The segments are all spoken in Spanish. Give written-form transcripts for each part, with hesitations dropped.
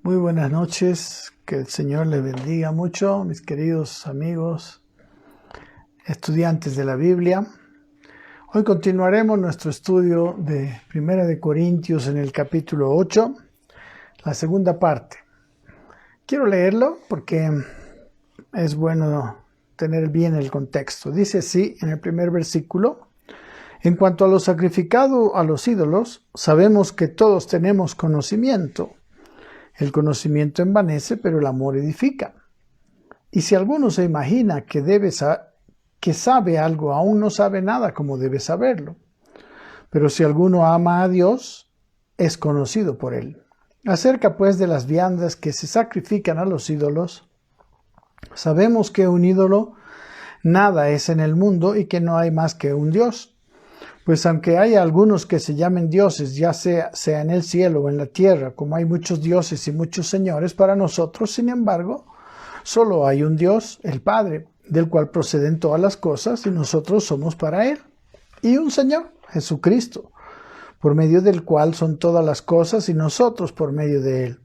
Muy buenas noches, que el Señor les bendiga mucho, mis queridos amigos, estudiantes de la Biblia. Hoy continuaremos nuestro estudio de Primera de Corintios en el capítulo 8, la segunda parte. Quiero leerlo porque es bueno tener bien el contexto. Dice así en el primer versículo: en cuanto a lo sacrificado a los ídolos, sabemos que todos tenemos conocimiento. El conocimiento envanece, pero el amor edifica. Y si alguno se imagina que sabe algo, aún no sabe nada como debe saberlo. Pero si alguno ama a Dios, es conocido por él. Acerca pues de las viandas que se sacrifican a los ídolos, sabemos que un ídolo nada es en el mundo y que no hay más que un Dios. Pues aunque haya algunos que se llamen dioses, ya sea en el cielo o en la tierra, como hay muchos dioses y muchos señores, para nosotros, sin embargo, solo hay un Dios, el Padre, del cual proceden todas las cosas y nosotros somos para Él. Y un Señor, Jesucristo, por medio del cual son todas las cosas y nosotros por medio de Él.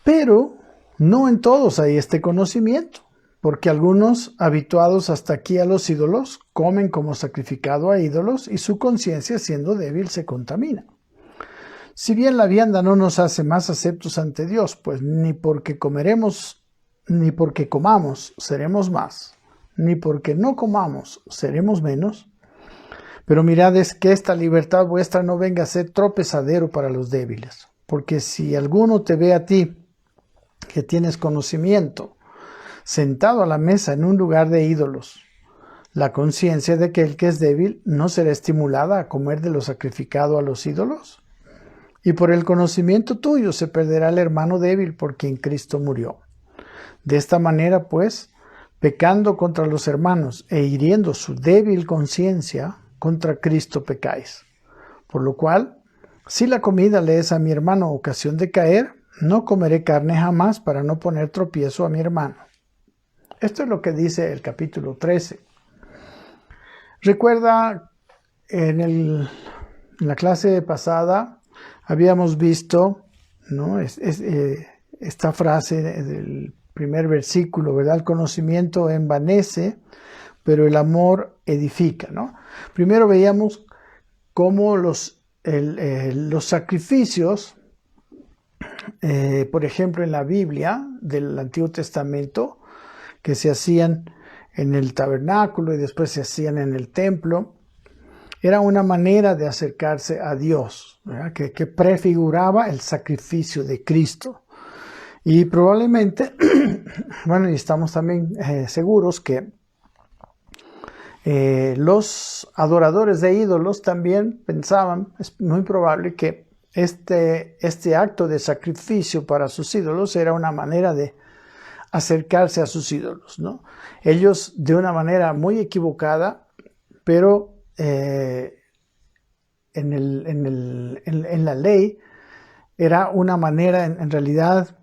Pero no en todos hay este conocimiento, porque algunos, habituados hasta aquí a los ídolos, comen como sacrificado a ídolos y su conciencia, siendo débil, se contamina. Si bien la vianda no nos hace más aceptos ante Dios, pues ni porque comamos seremos más, ni porque no comamos seremos menos. Pero mirad es que esta libertad vuestra no venga a ser tropezadero para los débiles, porque si alguno te ve a ti, que tienes conocimiento, sentado a la mesa en un lugar de ídolos, la conciencia de que el que es débil no será estimulada a comer de lo sacrificado a los ídolos. Y por el conocimiento tuyo se perderá el hermano débil por quien Cristo murió. De esta manera, pues, pecando contra los hermanos e hiriendo su débil conciencia, contra Cristo pecáis. Por lo cual, si la comida le es a mi hermano ocasión de caer, no comeré carne jamás para no poner tropiezo a mi hermano. Esto es lo que dice el capítulo 13. Recuerda, en la clase pasada habíamos visto, ¿no? Esta frase del primer versículo, ¿verdad? El conocimiento envanece, pero el amor edifica, ¿no? Primero veíamos cómo los sacrificios, por ejemplo, en la Biblia del Antiguo Testamento, que se hacían en el tabernáculo y después se hacían en el templo, era una manera de acercarse a Dios, ¿verdad? Que prefiguraba el sacrificio de Cristo. Y probablemente, bueno, y estamos también seguros que los adoradores de ídolos también pensaban, es muy probable que este acto de sacrificio para sus ídolos era una manera de acercarse a sus ídolos, ¿no? Ellos, de una manera muy equivocada, pero en la ley era una manera, en realidad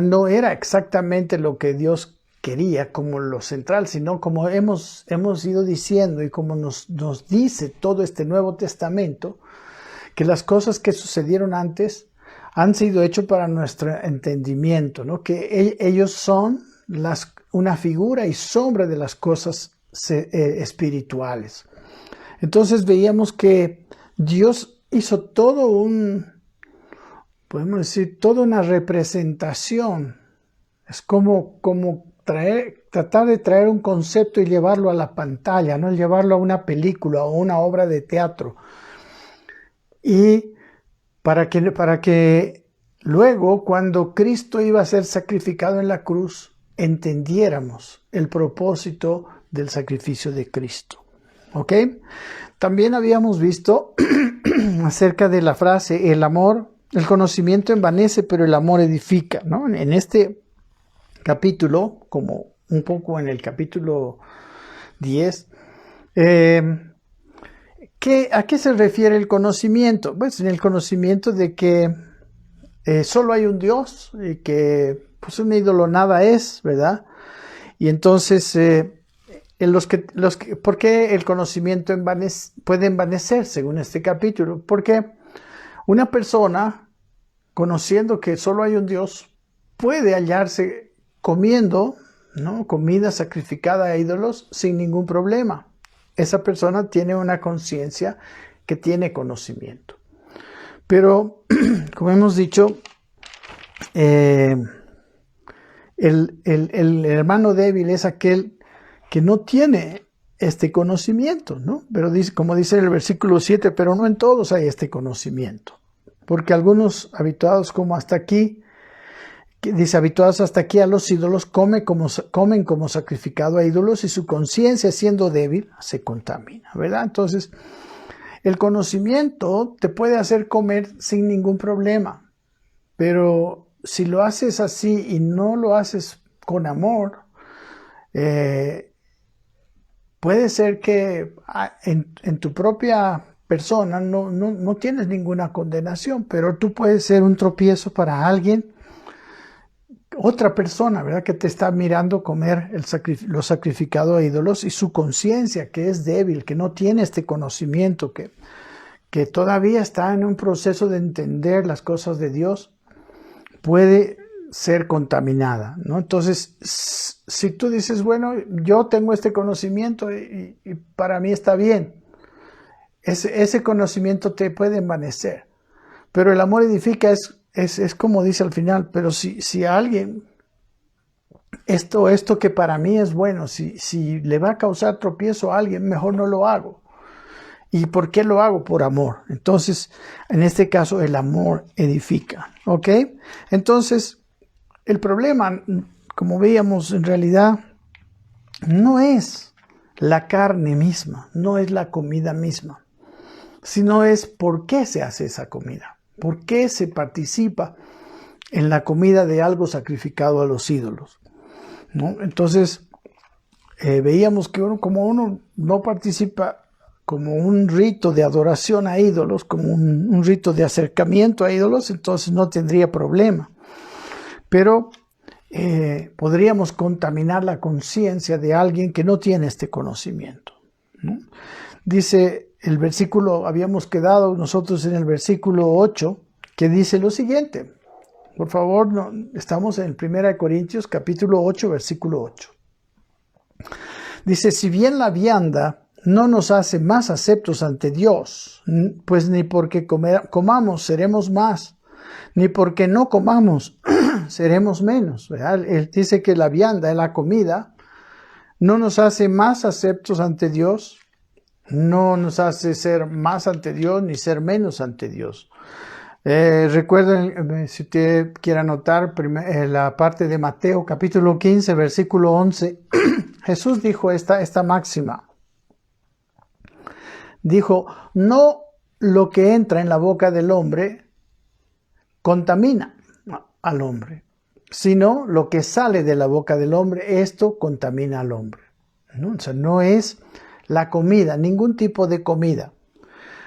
no era exactamente lo que Dios quería como lo central, sino como hemos ido diciendo y como nos dice todo este Nuevo Testamento, que las cosas que sucedieron antes han sido hechos para nuestro entendimiento, ¿no? Que ellos son una figura y sombra de las cosas espirituales. Entonces veíamos que Dios hizo podemos decir, toda una representación. Es como tratar de traer un concepto y llevarlo a la pantalla, ¿no? Llevarlo a una película o una obra de teatro. Y para que luego, cuando Cristo iba a ser sacrificado en la cruz, entendiéramos el propósito del sacrificio de Cristo. ¿Ok? También habíamos visto acerca de la frase, el conocimiento envanece, pero el amor edifica, ¿no? En este capítulo, como un poco en el capítulo 10, ¿a qué se refiere el conocimiento? Pues en el conocimiento de que solo hay un Dios y que pues un ídolo nada es, ¿verdad? Y entonces, ¿por qué el conocimiento puede envanecer según este capítulo? Porque una persona conociendo que solo hay un Dios, puede hallarse comiendo, ¿no?, comida sacrificada a ídolos sin ningún problema. Esa persona tiene una conciencia que tiene conocimiento. Pero, como hemos dicho, el hermano débil es aquel que no tiene este conocimiento, ¿no? Pero dice, como dice en el versículo 7, pero no en todos hay este conocimiento. Porque algunos habituados como hasta aquí, dice, habituados hasta aquí a los ídolos, comen como sacrificado a ídolos y su conciencia, siendo débil, se contamina, ¿verdad? Entonces, el conocimiento te puede hacer comer sin ningún problema, pero si lo haces así y no lo haces con amor, puede ser que en tu propia persona no tienes ninguna condenación, pero tú puedes ser un tropiezo para alguien, otra persona, ¿verdad?, que te está mirando comer lo sacrificado a ídolos, y su conciencia, que es débil, que no tiene este conocimiento, que todavía está en un proceso de entender las cosas de Dios, puede ser contaminada, ¿no? Entonces, si tú dices, bueno, yo tengo este conocimiento y para mí está bien, ese conocimiento te puede envanecer, pero el amor edifica, es como dice al final. Pero si a alguien esto que para mí es bueno, si le va a causar tropiezo a alguien, mejor no lo hago. ¿Y por qué lo hago? Por amor. Entonces, en este caso, el amor edifica, ¿ok? Entonces, el problema, como veíamos, en realidad no es la carne misma, no es la comida misma, sino es por qué se hace esa comida, por qué se participa en la comida de algo sacrificado a los ídolos, ¿no? Entonces, veíamos que como uno no participa como un rito de adoración a ídolos, como un rito de acercamiento a ídolos, entonces no tendría problema. Pero podríamos contaminar la conciencia de alguien que no tiene este conocimiento, ¿no? Dice el versículo, habíamos quedado nosotros en el versículo 8, que dice lo siguiente. Por favor, estamos en 1 Corintios capítulo 8, versículo 8. Dice, si bien la vianda no nos hace más aceptos ante Dios, pues ni porque comamos seremos más, ni porque no comamos seremos menos, ¿verdad? Él dice que la vianda, la comida, no nos hace más aceptos ante Dios, no nos hace ser más ante Dios ni ser menos ante Dios. Recuerden, si usted quiere anotar la parte de Mateo capítulo 15, versículo 11, Jesús dijo esta máxima. Dijo, no lo que entra en la boca del hombre contamina al hombre, sino lo que sale de la boca del hombre, esto contamina al hombre, ¿no? O sea, no es la comida, ningún tipo de comida.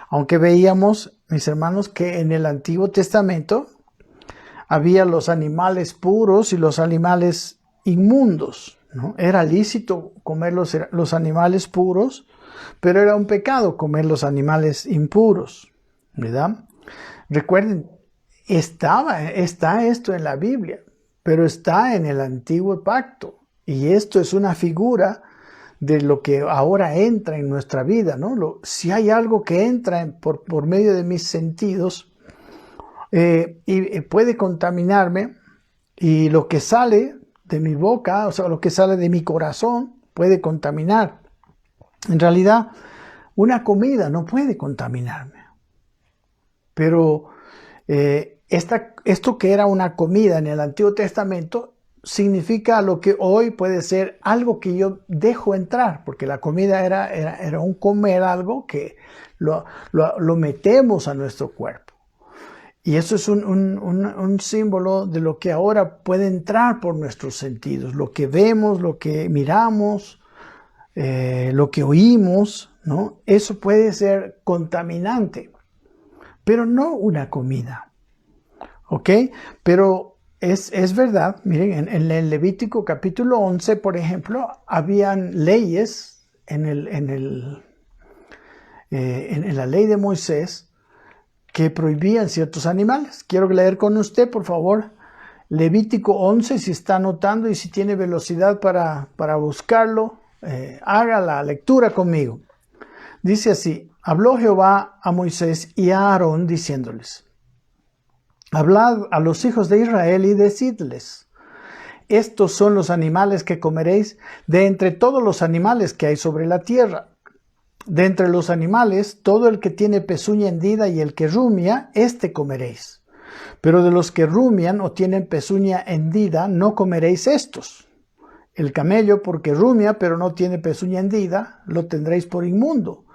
Aunque veíamos, mis hermanos, que en el Antiguo Testamento había los animales puros y los animales inmundos, ¿no? Era lícito comer los animales puros, pero era un pecado comer los animales impuros, ¿verdad? Recuerden, está esto en la Biblia, pero está en el Antiguo Pacto, y esto es una figura de lo que ahora entra en nuestra vida, ¿no? Si hay algo que entra por medio de mis sentidos y puede contaminarme, y lo que sale de mi boca, o sea, lo que sale de mi corazón, puede contaminar. En realidad, una comida no puede contaminarme. Pero esto que era una comida en el Antiguo Testamento significa lo que hoy puede ser algo que yo dejo entrar, porque la comida era un comer algo que lo metemos a nuestro cuerpo. Y eso es un símbolo de lo que ahora puede entrar por nuestros sentidos, lo que vemos, lo que miramos, lo que oímos, ¿no? Eso puede ser contaminante, pero no una comida, ¿ok? Pero es verdad, miren, en el Levítico capítulo 11, por ejemplo, habían leyes en la ley de Moisés que prohibían ciertos animales. Quiero leer con usted, por favor, Levítico 11, si está anotando y si tiene velocidad para buscarlo, haga la lectura conmigo. Dice así: habló Jehová a Moisés y a Aarón diciéndoles: hablad a los hijos de Israel y decidles: estos son los animales que comeréis de entre todos los animales que hay sobre la tierra. De entre los animales, todo el que tiene pezuña hendida y el que rumia, éste comeréis. Pero de los que rumian o tienen pezuña hendida, no comeréis estos. El camello, porque rumia, pero no tiene pezuña hendida, lo tendréis por inmundo.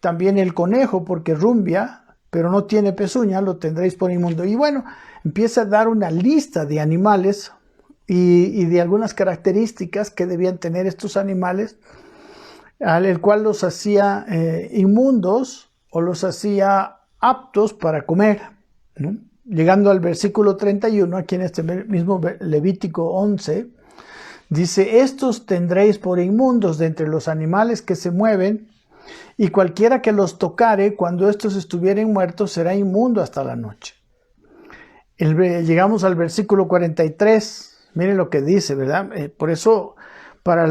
También el conejo, porque rumbia, pero no tiene pezuña, lo tendréis por inmundo. Y bueno, empieza a dar una lista de animales y de algunas características que debían tener estos animales, al cual los hacía inmundos o los hacía aptos para comer, ¿no? Llegando al versículo 31, aquí en este mismo Levítico 11, dice: estos tendréis por inmundos de entre los animales que se mueven, y cualquiera que los tocare cuando estos estuvieren muertos será inmundo hasta la noche. Llegamos al versículo 43, miren lo que dice, ¿verdad? Por eso para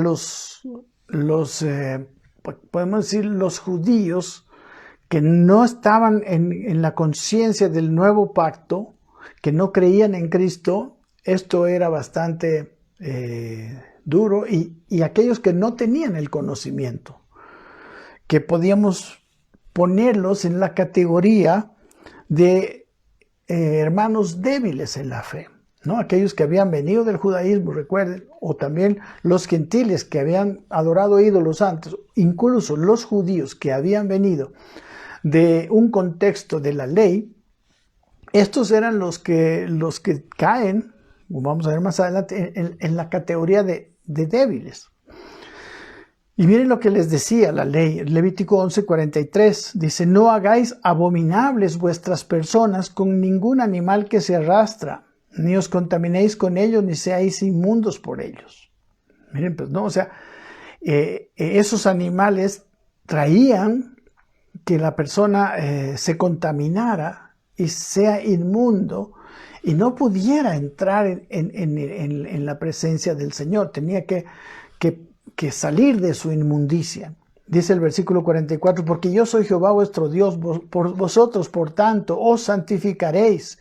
podemos decir los judíos que no estaban en la conciencia del nuevo pacto, que no creían en Cristo, esto era bastante duro, y aquellos que no tenían el conocimiento, que podíamos ponerlos en la categoría de hermanos débiles en la fe, ¿no? Aquellos que habían venido del judaísmo, recuerden, o también los gentiles que habían adorado ídolos antes, incluso los judíos que habían venido de un contexto de la ley. Estos eran los que caen, vamos a ver más adelante, en la categoría de débiles. Y miren lo que les decía la ley, Levítico 11:43, dice: no hagáis abominables vuestras personas con ningún animal que se arrastra, ni os contaminéis con ellos, ni seáis inmundos por ellos. Miren, pues no, o sea, esos animales traían que la persona se contaminara y sea inmundo y no pudiera entrar en la presencia del Señor. Tenía que salir de su inmundicia. Dice el versículo 44: porque yo soy Jehová vuestro Dios, vosotros por tanto os santificaréis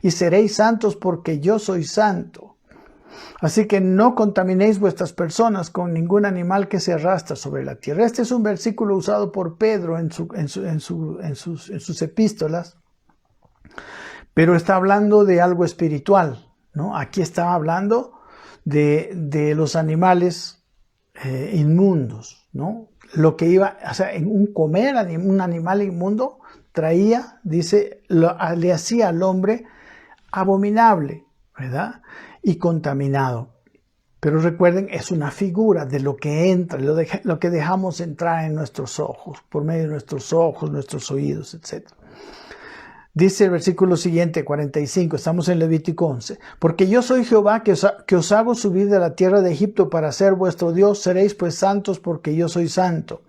y seréis santos, porque yo soy santo. Así que no contaminéis vuestras personas con ningún animal que se arrastra sobre la tierra. Este es un versículo usado por Pedro en sus epístolas, pero está hablando de algo espiritual, ¿no? Aquí está hablando de los animales inmundos, ¿no? Lo que iba, o sea, en un animal inmundo traía, dice, le hacía al hombre abominable, ¿verdad? Y contaminado. Pero recuerden, es una figura de lo que entra, lo que dejamos entrar en nuestros ojos, por medio de nuestros ojos, nuestros oídos, etc. Dice el versículo siguiente, 45, estamos en Levítico 11. Porque yo soy Jehová que os hago subir de la tierra de Egipto para ser vuestro Dios, seréis pues santos porque yo soy santo.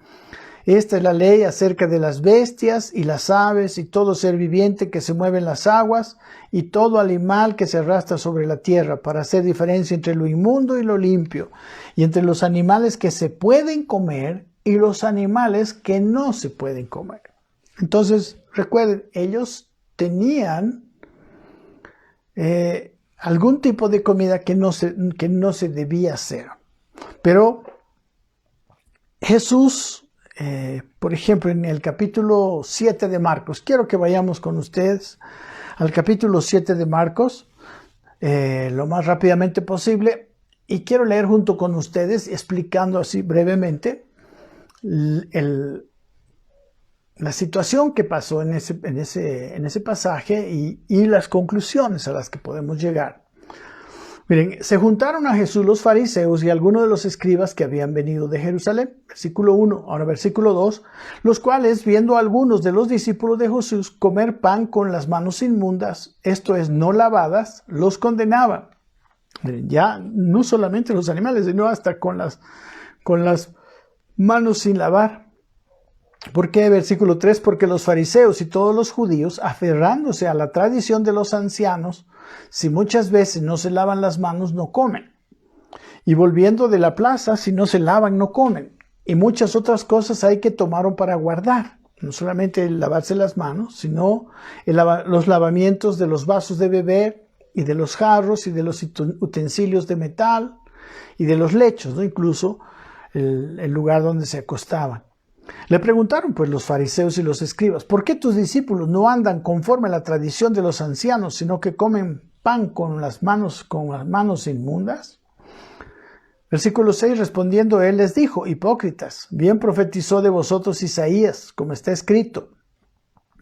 Esta es la ley acerca de las bestias y las aves y todo ser viviente que se mueve en las aguas y todo animal que se arrastra sobre la tierra, para hacer diferencia entre lo inmundo y lo limpio, y entre los animales que se pueden comer y los animales que no se pueden comer. Entonces, recuerden, ellos tenían algún tipo de comida que no se debía hacer. Pero Jesús, por ejemplo, en el capítulo 7 de Marcos, quiero que vayamos con ustedes al capítulo 7 de Marcos, lo más rápidamente posible, y quiero leer junto con ustedes, explicando así brevemente la situación que pasó en ese pasaje y las conclusiones a las que podemos llegar. Miren, se juntaron a Jesús los fariseos y algunos de los escribas que habían venido de Jerusalén. Versículo 1, ahora versículo 2, los cuales, viendo a algunos de los discípulos de Jesús comer pan con las manos inmundas, esto es, no lavadas, los condenaban. Miren, ya no solamente los animales, sino hasta con las manos sin lavar. ¿Por qué? Versículo 3, porque los fariseos y todos los judíos, aferrándose a la tradición de los ancianos, si muchas veces no se lavan las manos, no comen. Y volviendo de la plaza, si no se lavan, no comen. Y muchas otras cosas hay que tomaron para guardar. No solamente el lavarse las manos, sino los lavamientos de los vasos de beber y de los jarros y de los utensilios de metal y de los lechos, ¿no? Incluso el lugar donde se acostaban. Le preguntaron pues los fariseos y los escribas, ¿por qué tus discípulos no andan conforme a la tradición de los ancianos, sino que comen pan con las manos inmundas? Versículo 6, respondiendo él les dijo, hipócritas, bien profetizó de vosotros Isaías, como está escrito,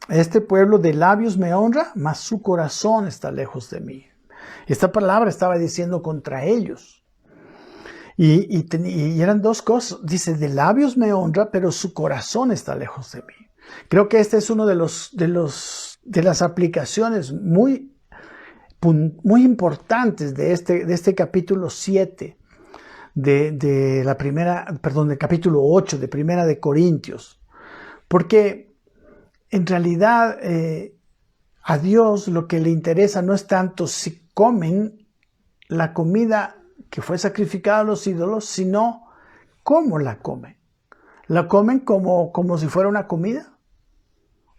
este pueblo de labios me honra, mas su corazón está lejos de mí. Esta palabra estaba diciendo contra ellos. Y eran dos cosas. Dice, de labios me honra, pero su corazón está lejos de mí. Creo que este es uno de las aplicaciones muy importantes de este capítulo 7 del capítulo 8 de Primera de Corintios. Porque en realidad a Dios lo que le interesa no es tanto si comen la comida que fue sacrificada a los ídolos, sino cómo la comen. ¿La comen como si fuera una comida?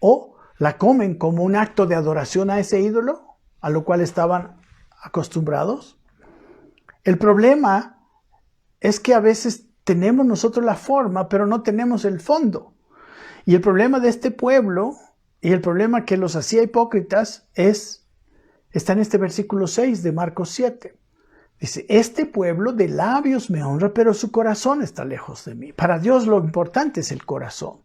¿O la comen como un acto de adoración a ese ídolo, a lo cual estaban acostumbrados? El problema es que a veces tenemos nosotros la forma, pero no tenemos el fondo. Y el problema de este pueblo, y el problema que los hacía hipócritas, está en este versículo 6 de Marcos 7. Dice, este pueblo de labios me honra, pero su corazón está lejos de mí. Para Dios lo importante es el corazón.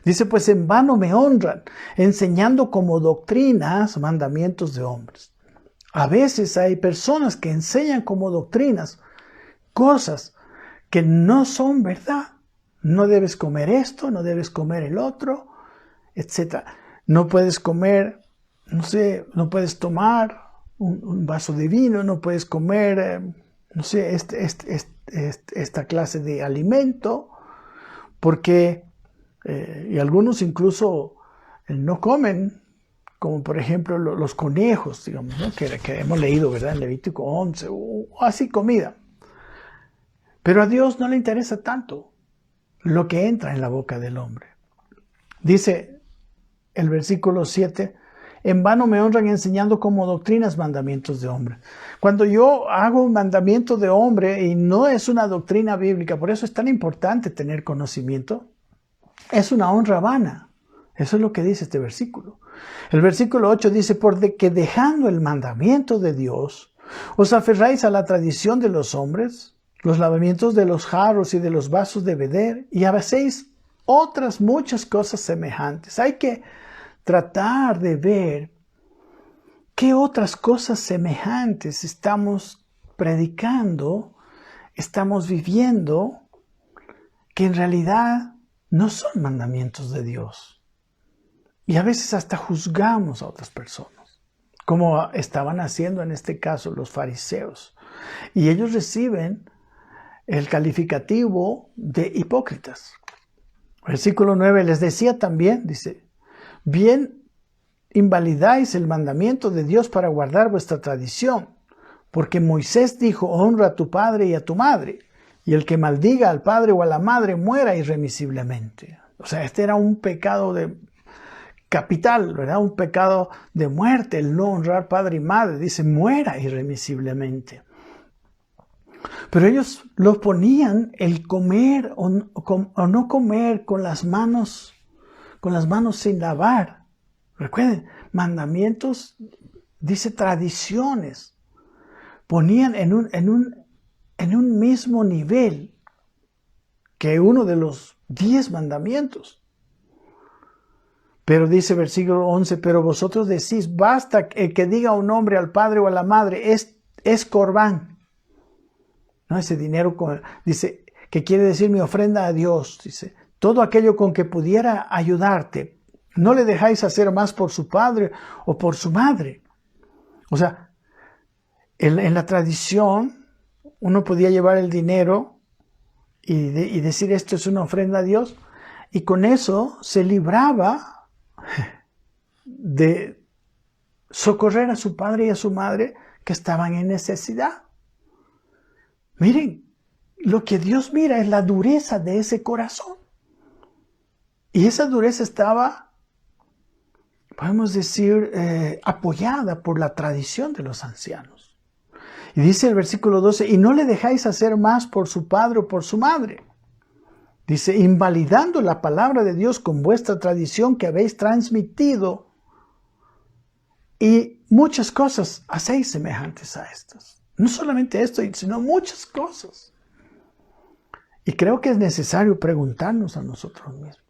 Dice, pues en vano me honran, enseñando como doctrinas mandamientos de hombres. A veces hay personas que enseñan como doctrinas cosas que no son verdad. No debes comer esto, no debes comer el otro, etc. No puedes comer, no puedes tomar un vaso de vino, no puedes comer, esta clase de alimento, porque, y algunos incluso no comen, como por ejemplo los conejos, digamos, ¿no? que hemos leído, ¿verdad? En Levítico 11, o así comida. Pero a Dios no le interesa tanto lo que entra en la boca del hombre. Dice el versículo 7, en vano me honran enseñando como doctrinas mandamientos de hombre. Cuando yo hago un mandamiento de hombre y no es una doctrina bíblica, por eso es tan importante tener conocimiento, es una honra vana. Eso es lo que dice este versículo. El versículo 8 dice, porque dejando el mandamiento de Dios, os aferráis a la tradición de los hombres, los lavamientos de los jarros y de los vasos de beber, y hacéis otras muchas cosas semejantes. Hay que tratar de ver qué otras cosas semejantes estamos predicando, estamos viviendo, que en realidad no son mandamientos de Dios. Y a veces hasta juzgamos a otras personas, como estaban haciendo en este caso los fariseos. Y ellos reciben el calificativo de hipócritas. Versículo 9 les decía también, dice, bien invalidáis el mandamiento de Dios para guardar vuestra tradición, porque Moisés dijo, honra a tu padre y a tu madre, y el que maldiga al padre o a la madre muera irremisiblemente. O sea, este era un pecado capital, ¿verdad? Un pecado de muerte, el no honrar padre y madre. Dice, muera irremisiblemente. Pero ellos lo ponían el comer o no comer con las manos sin lavar. Recuerden, mandamientos, dice tradiciones. Ponían en un mismo nivel que uno de los 10 mandamientos. Pero dice versículo 11, pero vosotros decís, basta el que diga un hombre al padre o a la madre, es corbán. ¿No? Ese dinero, dice, que quiere decir mi ofrenda a Dios. Dice, todo aquello con que pudiera ayudarte. No le dejáis hacer más por su padre o por su madre. O sea, en la tradición, uno podía llevar el dinero y decir esto es una ofrenda a Dios. y con eso se libraba de socorrer a su padre y a su madre que estaban en necesidad. Miren, lo que Dios mira es la dureza de ese corazón. Y esa dureza estaba, podemos decir, apoyada por la tradición de los ancianos. Y dice el versículo 12, y no le dejáis hacer más por su padre o por su madre. Dice, invalidando la palabra de Dios con vuestra tradición que habéis transmitido, y muchas cosas hacéis semejantes a estas. No solamente esto, sino muchas cosas. Y creo que es necesario preguntarnos a nosotros mismos.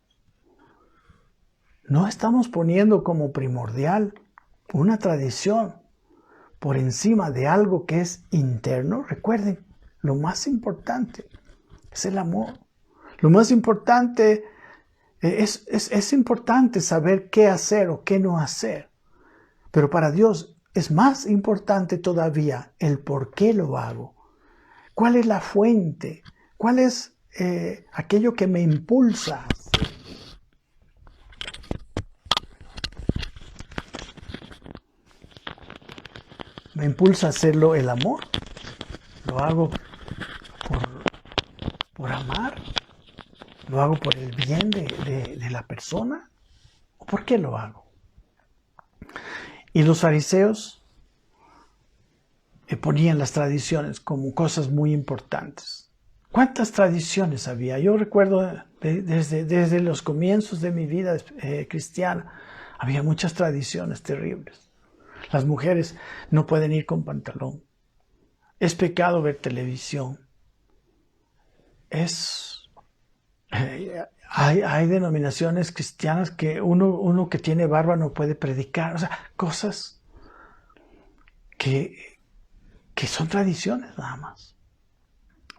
¿No estamos poniendo como primordial una tradición por encima de algo que es interno? Recuerden, lo más importante es el amor. Lo más importante es importante saber qué hacer o qué no hacer. Pero para Dios es más importante todavía el por qué lo hago. ¿Cuál es la fuente? ¿Cuál es aquello que me impulsa? ¿Me impulsa a hacerlo el amor? ¿Lo hago por amar? ¿Lo hago por el bien de la persona? ¿O por qué lo hago? Y los fariseos ponían las tradiciones como cosas muy importantes. ¿Cuántas tradiciones había? Yo recuerdo desde los comienzos de mi vida cristiana, había muchas tradiciones terribles. Las mujeres no pueden ir con pantalón. Es pecado ver televisión. Hay denominaciones cristianas que uno que tiene barba no puede predicar. O sea, cosas que son tradiciones nada más.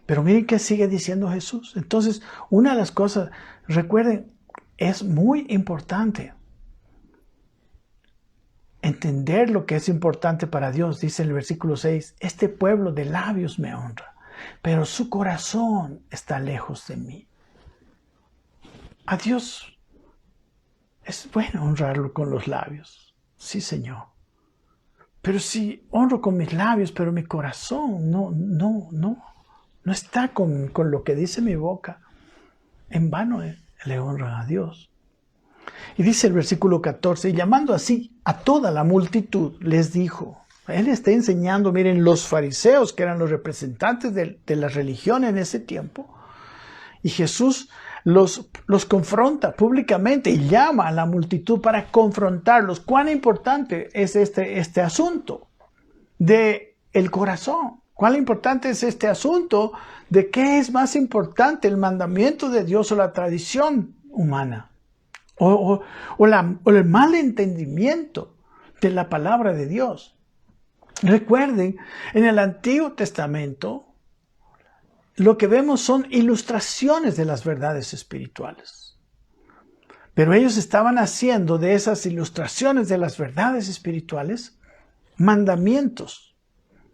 Pero miren qué sigue diciendo Jesús. Entonces, una de las cosas, recuerden, es muy importante entender lo que es importante para Dios. Dice en el versículo 6, este pueblo de labios me honra, pero su corazón está lejos de mí. A Dios es bueno honrarlo con los labios. Sí, Señor. Pero si honro con mis labios, pero mi corazón no está con lo que dice mi boca, en vano le honran a Dios. Y dice el versículo 14, y llamando así a toda la multitud, les dijo, él está enseñando, miren, los fariseos, que eran los representantes de la religión en ese tiempo, y Jesús los confronta públicamente y llama a la multitud para confrontarlos. ¿Cuán importante es este asunto del corazón? ¿Cuán importante es este asunto de qué es más importante, el mandamiento de Dios o la tradición humana? O el mal entendimiento de la palabra de Dios. Recuerden, en el Antiguo Testamento, lo que vemos son ilustraciones de las verdades espirituales. Pero ellos estaban haciendo de esas ilustraciones de las verdades espirituales mandamientos.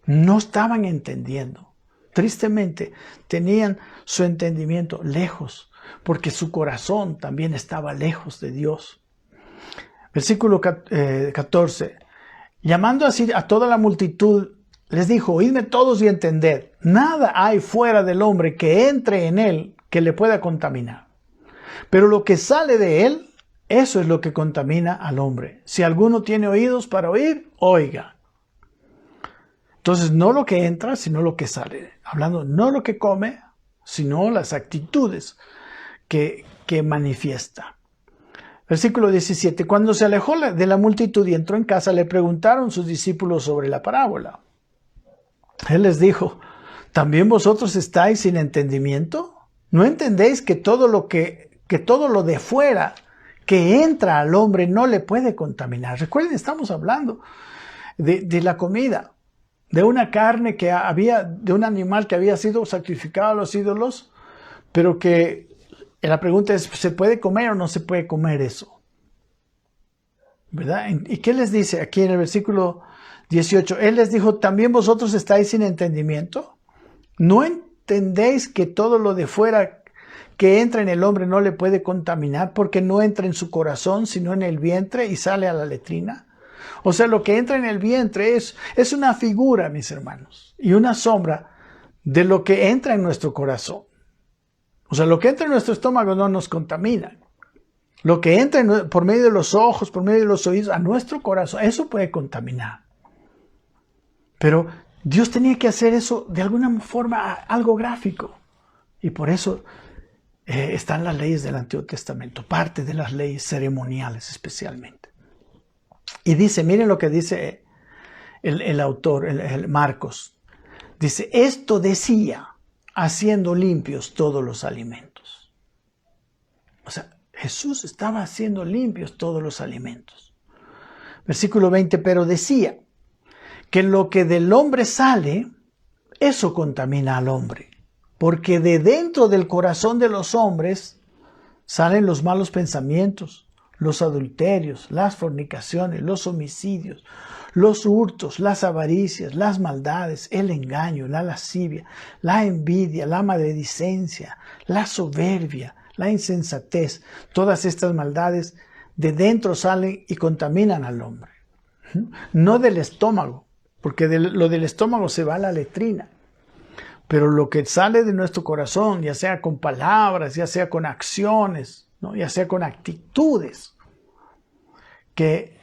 No estaban entendiendo. Tristemente, tenían su entendimiento lejos, porque su corazón también estaba lejos de Dios. Versículo 14. Llamando así a toda la multitud, les dijo, oídme todos y entended, nada hay fuera del hombre que entre en él que le pueda contaminar. Pero lo que sale de él, eso es lo que contamina al hombre. Si alguno tiene oídos para oír, oiga. Entonces, no lo que entra, sino lo que sale. Hablando no lo que come, sino las actitudes que manifiesta. Versículo 17. Cuando se alejó de la multitud y entró en casa, le preguntaron sus discípulos sobre la parábola. Él les dijo, ¿también vosotros estáis sin entendimiento? ¿No entendéis que todo lo de fuera que entra al hombre no le puede contaminar? Recuerden, estamos hablando de la comida, de una carne de un animal que había sido sacrificado a los ídolos, pero que la pregunta es, ¿se puede comer o no se puede comer eso? ¿Verdad? ¿Y qué les dice aquí en el versículo 18? Él les dijo, ¿también vosotros estáis sin entendimiento? ¿No entendéis que todo lo de fuera que entra en el hombre no le puede contaminar porque no entra en su corazón, sino en el vientre y sale a la letrina. O sea, lo que entra en el vientre es una figura, mis hermanos, y una sombra de lo que entra en nuestro corazón. O sea, lo que entra en nuestro estómago no nos contamina. Lo que entra por medio de los ojos, por medio de los oídos, a nuestro corazón, eso puede contaminar. Pero Dios tenía que hacer eso de alguna forma, algo gráfico. Y por eso están las leyes del Antiguo Testamento, parte de las leyes ceremoniales especialmente. Y dice, miren lo que dice el autor, el Marcos. Dice, esto decía, haciendo limpios todos los alimentos. O sea, Jesús estaba haciendo limpios todos los alimentos. Versículo 20, pero decía que lo que del hombre sale, eso contamina al hombre. Porque de dentro del corazón de los hombres salen los malos pensamientos, los adulterios, las fornicaciones, los homicidios, los hurtos, las avaricias, las maldades, el engaño, la lascivia, la envidia, la maledicencia, la soberbia, la insensatez. Todas estas maldades de dentro salen y contaminan al hombre. No del estómago, porque lo del estómago se va a la letrina. Pero lo que sale de nuestro corazón, ya sea con palabras, ya sea con acciones, ¿no? Ya sea con actitudes, que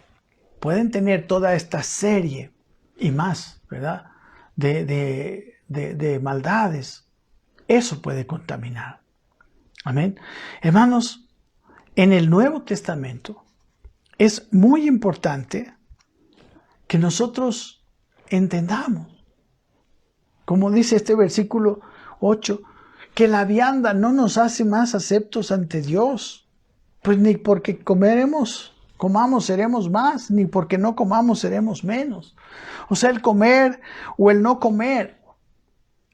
pueden tener toda esta serie y más, ¿verdad? De maldades, eso puede contaminar. Amén. Hermanos, en el Nuevo Testamento es muy importante que nosotros entendamos, como dice este versículo 8, que la vianda no nos hace más aceptos ante Dios, pues ni porque comamos seremos más, ni porque no comamos seremos menos. O sea, el comer o el no comer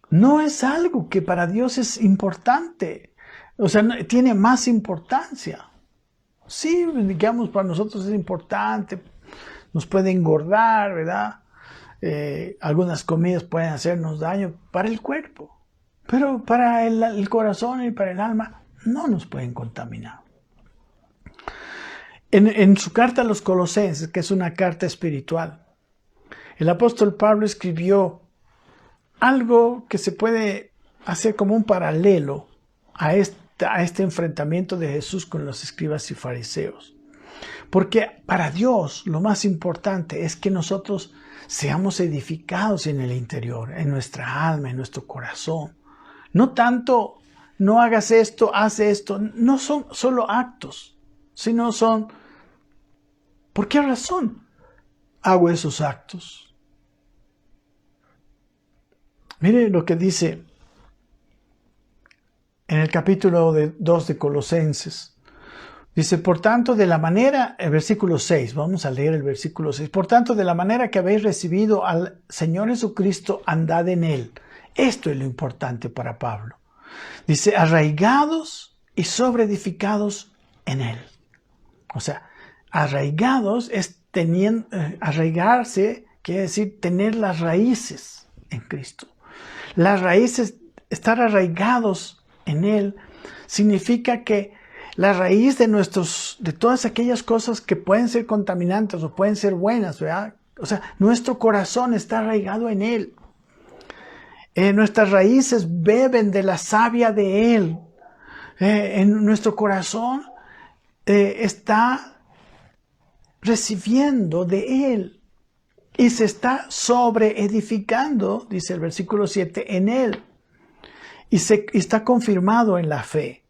no es algo que para Dios es importante. O sea, tiene más importancia. Sí, digamos, para nosotros es importante, nos puede engordar, ¿verdad? Algunas comidas pueden hacernos daño para el cuerpo, pero para el corazón y para el alma no nos pueden contaminar. En su carta a los Colosenses, que es una carta espiritual, el apóstol Pablo escribió algo que se puede hacer como un paralelo a este enfrentamiento de Jesús con los escribas y fariseos. Porque para Dios lo más importante es que nosotros seamos edificados en el interior, en nuestra alma, en nuestro corazón. No tanto, no hagas esto, haz esto. No son solo actos, sino son, ¿por qué razón hago esos actos? Mire lo que dice en el capítulo 2 de Colosenses. Dice, por tanto, de la manera, el versículo 6, vamos a leer el versículo 6. Por tanto, de la manera que habéis recibido al Señor Jesucristo, andad en Él. Esto es lo importante para Pablo. Dice, arraigados y sobreedificados en Él. O sea, arraigados es arraigarse, quiere decir tener las raíces en Cristo. Las raíces, estar arraigados en Él, significa que la raíz de todas aquellas cosas que pueden ser contaminantes o pueden ser buenas, ¿verdad? O sea, nuestro corazón está arraigado en Él. Nuestras raíces beben de la savia de Él. En nuestro corazón está recibiendo de Él y se está sobreedificando, dice el versículo 7, en Él. Y está confirmado en la fe.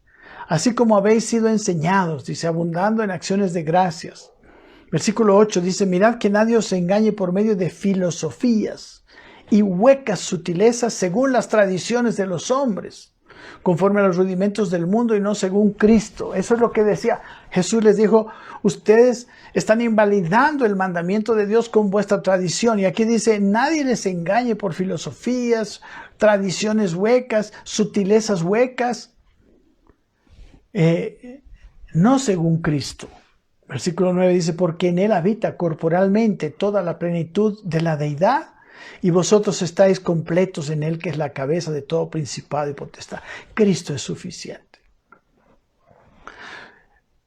Así como habéis sido enseñados, dice, abundando en acciones de gracias. Versículo 8 dice, mirad que nadie os engañe por medio de filosofías y huecas sutilezas según las tradiciones de los hombres, conforme a los rudimentos del mundo y no según Cristo. Eso es lo que decía. Jesús les dijo, ustedes están invalidando el mandamiento de Dios con vuestra tradición. Y aquí dice, nadie les engañe por filosofías, tradiciones huecas, sutilezas huecas. No según Cristo. Versículo 9 dice, porque en Él habita corporalmente toda la plenitud de la deidad, y vosotros estáis completos en Él, que es la cabeza de todo principado y potestad. Cristo es suficiente.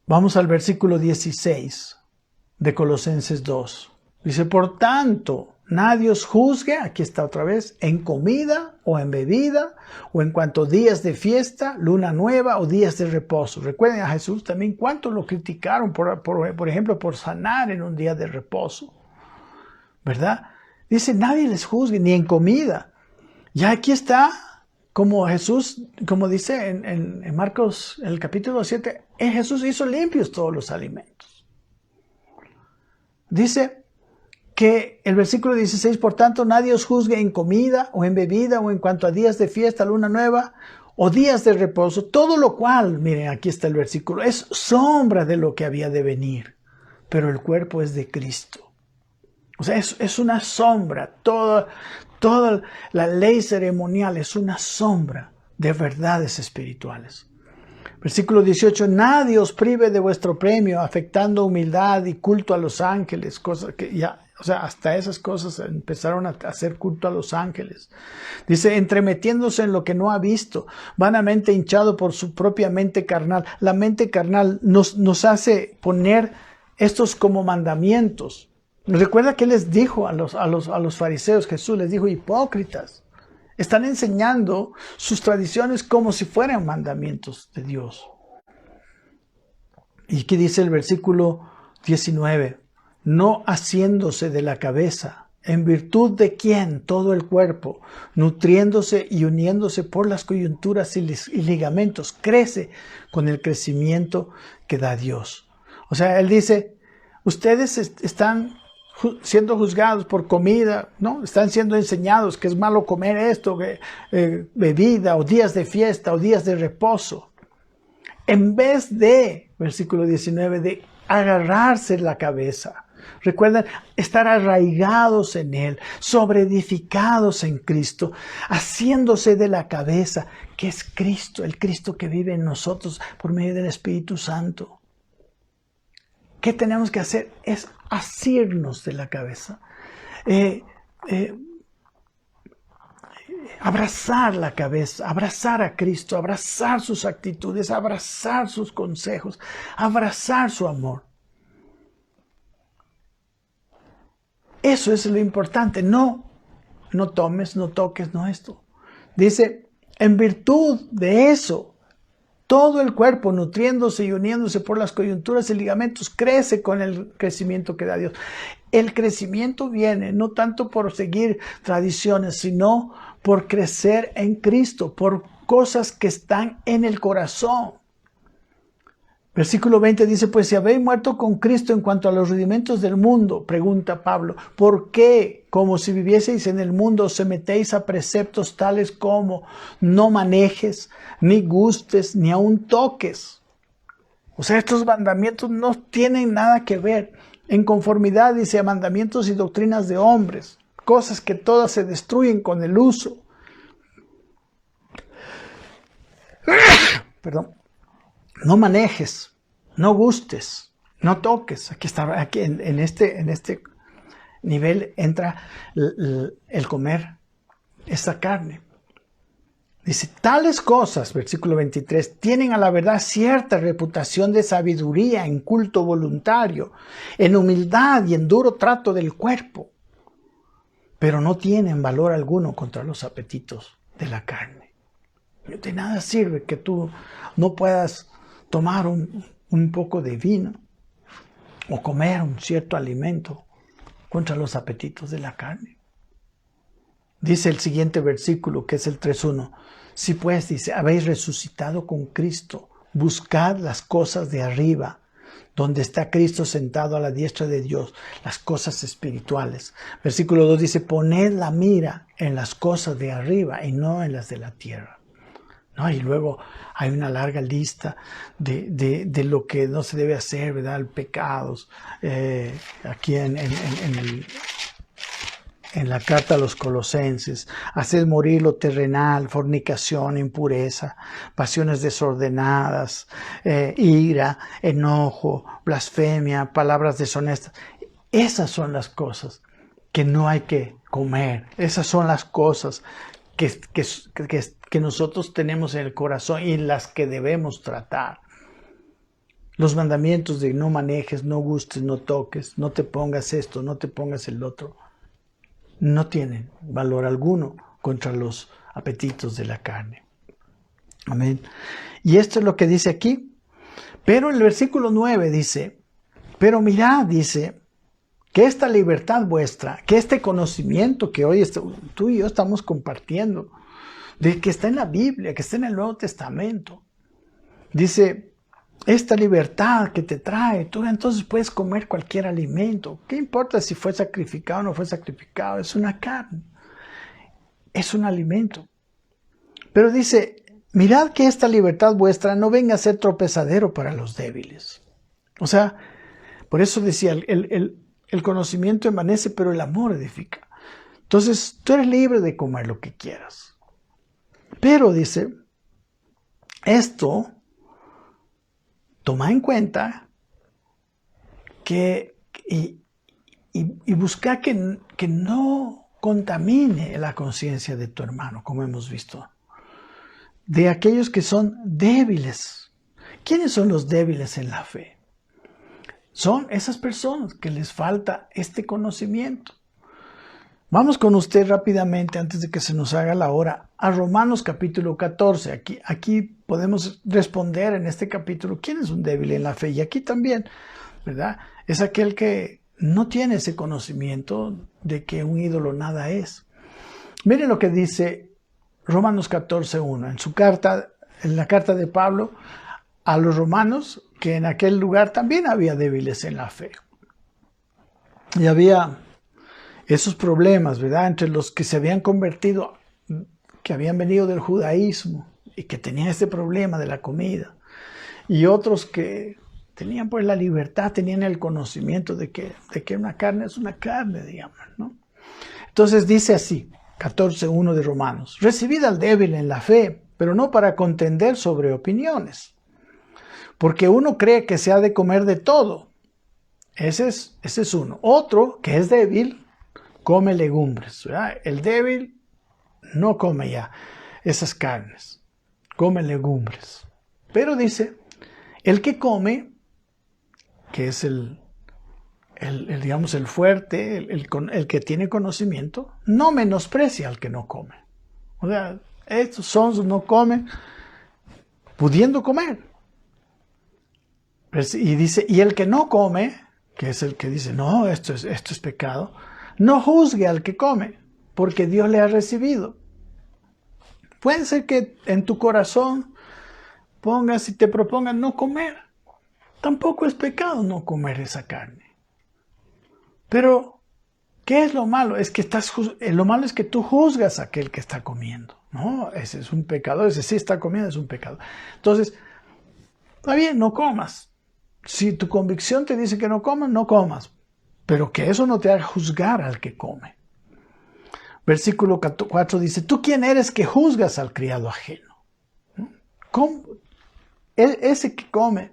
Vamos al versículo 16 de Colosenses 2. Dice, por tanto, nadie os juzgue, aquí está otra vez, en comida o en bebida, o en cuanto días de fiesta, luna nueva o días de reposo. Recuerden a Jesús también cuánto lo criticaron, por ejemplo, por sanar en un día de reposo. ¿Verdad? Dice, nadie les juzgue, ni en comida. Ya aquí está, como Jesús, como dice en Marcos, en el capítulo 7, Jesús hizo limpios todos los alimentos. Dice que el versículo 16, por tanto, nadie os juzgue en comida o en bebida o en cuanto a días de fiesta, luna nueva o días de reposo, todo lo cual, miren, aquí está el versículo, es sombra de lo que había de venir, pero el cuerpo es de Cristo. O sea, es una sombra, toda la ley ceremonial es una sombra de verdades espirituales. Versículo 18, nadie os prive de vuestro premio, afectando humildad y culto a los ángeles, cosas que ya, o sea, hasta esas cosas empezaron a hacer culto a los ángeles. Dice, entremetiéndose en lo que no ha visto, vanamente hinchado por su propia mente carnal. La mente carnal nos hace poner estos como mandamientos. Recuerda que les dijo a los fariseos, Jesús les dijo, hipócritas, están enseñando sus tradiciones como si fueran mandamientos de Dios. Y aquí dice el versículo 19, no haciéndose de la cabeza, en virtud de quien todo el cuerpo, nutriéndose y uniéndose por las coyunturas y ligamentos, crece con el crecimiento que da Dios. O sea, él dice, ustedes están siendo juzgados por comida, ¿no? Están siendo enseñados que es malo comer esto, bebida, o días de fiesta, o días de reposo. En vez de, versículo 19, de agarrarse la cabeza. Recuerden, estar arraigados en Él, sobreedificados en Cristo, haciéndose de la cabeza, que es Cristo, el Cristo que vive en nosotros por medio del Espíritu Santo. ¿Qué tenemos que hacer? Es asirnos de la cabeza. Abrazar la cabeza, abrazar a Cristo, abrazar sus actitudes, abrazar sus consejos, abrazar su amor. Eso es lo importante. No tomes, no toques, no esto. Dice, en virtud de eso, todo el cuerpo, nutriéndose y uniéndose por las coyunturas y ligamentos, crece con el crecimiento que da Dios. El crecimiento viene no tanto por seguir tradiciones, sino por crecer en Cristo, por cosas que están en el corazón. Versículo 20 dice, pues si habéis muerto con Cristo en cuanto a los rudimentos del mundo, pregunta Pablo, ¿por qué, como si vivieseis en el mundo, os sometéis a preceptos tales como no manejes, ni gustes, ni aun toques? O sea, estos mandamientos no tienen nada que ver en conformidad, dice, a mandamientos y doctrinas de hombres, cosas que todas se destruyen con el uso. Perdón. No manejes, no gustes, no toques. Aquí está, aquí en este nivel entra el comer esta carne. Dice, tales cosas, versículo 23, tienen a la verdad cierta reputación de sabiduría en culto voluntario, en humildad y en duro trato del cuerpo, pero no tienen valor alguno contra los apetitos de la carne. De nada sirve que tú no puedas tomar un poco de vino o comer un cierto alimento contra los apetitos de la carne. Dice el siguiente versículo, que es el 3:1. Si pues, dice, habéis resucitado con Cristo, buscad las cosas de arriba, donde está Cristo sentado a la diestra de Dios, las cosas espirituales. Versículo 2 dice, poned la mira en las cosas de arriba y no en las de la tierra. ¿No? Y luego hay una larga lista de lo que no se debe hacer, ¿verdad? Pecados. Aquí en la carta a los Colosenses, haced morir lo terrenal, fornicación, impureza, pasiones desordenadas, ira, enojo, blasfemia, palabras deshonestas. Esas son las cosas que no hay que comer. Esas son las cosas que nosotros tenemos en el corazón y las que debemos tratar. Los mandamientos de no manejes, no gustes, no toques, no te pongas esto, no te pongas el otro, no tienen valor alguno contra los apetitos de la carne. Amén. Y esto es lo que dice aquí. Pero en el versículo 9 dice, pero mirad, dice, que esta libertad vuestra, que este conocimiento que hoy tú y yo estamos compartiendo, de que está en la Biblia, que está en el Nuevo Testamento, dice, esta libertad que te trae, tú entonces puedes comer cualquier alimento. ¿Qué importa si fue sacrificado o no fue sacrificado? Es una carne, es un alimento. Pero dice, mirad que esta libertad vuestra no venga a ser tropezadero para los débiles. O sea, por eso decía, el conocimiento envanece, pero el amor edifica. Entonces, tú eres libre de comer lo que quieras. Pero dice, esto toma en cuenta que y busca que no contamine la conciencia de tu hermano, como hemos visto. De aquellos que son débiles. ¿Quiénes son los débiles en la fe? Son esas personas que les falta este conocimiento. Vamos con usted rápidamente, antes de que se nos haga la hora, a Romanos capítulo 14. Aquí podemos responder en este capítulo quién es un débil en la fe. Y aquí también, ¿verdad? Es aquel que no tiene ese conocimiento de que un ídolo nada es. Miren lo que dice Romanos 14:1, en la carta de Pablo a los romanos, que en aquel lugar también había débiles en la fe. Y había esos problemas, ¿verdad? Entre los que se habían convertido, que habían venido del judaísmo y que tenían este problema de la comida. Y otros que tenían pues la libertad, tenían el conocimiento de que una carne es una carne, digamos, ¿no? Entonces dice así, 14:1 de Romanos, recibid al débil en la fe, pero no para contender sobre opiniones. Porque uno cree que se ha de comer de todo. Ese es uno. Otro, que es débil, come legumbres, ¿verdad? El débil no come ya esas carnes, come legumbres. Pero dice, el que come, que es digamos el fuerte, el que tiene conocimiento, no menosprecia al que no come. O sea, estos sonsos no comen pudiendo comer. Y dice, y el que no come, que es el que dice, no, esto es pecado, no juzgue al que come, porque Dios le ha recibido. Puede ser que en tu corazón pongas y te propongas no comer. Tampoco es pecado no comer esa carne. Pero, ¿qué es lo malo? Lo malo es que tú juzgas a aquel que está comiendo. No, ese es un pecado, ese sí está comiendo, es un pecado. Entonces, está bien, no comas. Si tu convicción te dice que no comas, no comas. Pero que eso no te haga juzgar al que come. Versículo 4 dice, ¿tú quién eres que juzgas al criado ajeno? ¿Cómo? Ese que come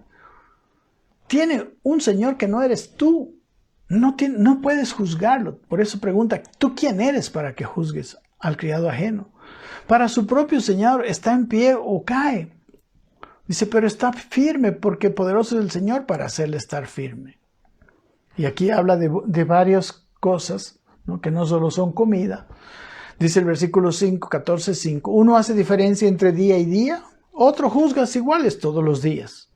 tiene un Señor que no eres tú. No puedes juzgarlo. Por eso pregunta, ¿tú quién eres para que juzgues al criado ajeno? Para su propio Señor está en pie o cae. Dice, pero está firme porque poderoso es el Señor para hacerle estar firme. Y aquí habla de varias cosas, ¿no? Que no solo son comida. Dice el versículo 14:5, uno hace diferencia entre día y día, otro juzgas iguales todos los días.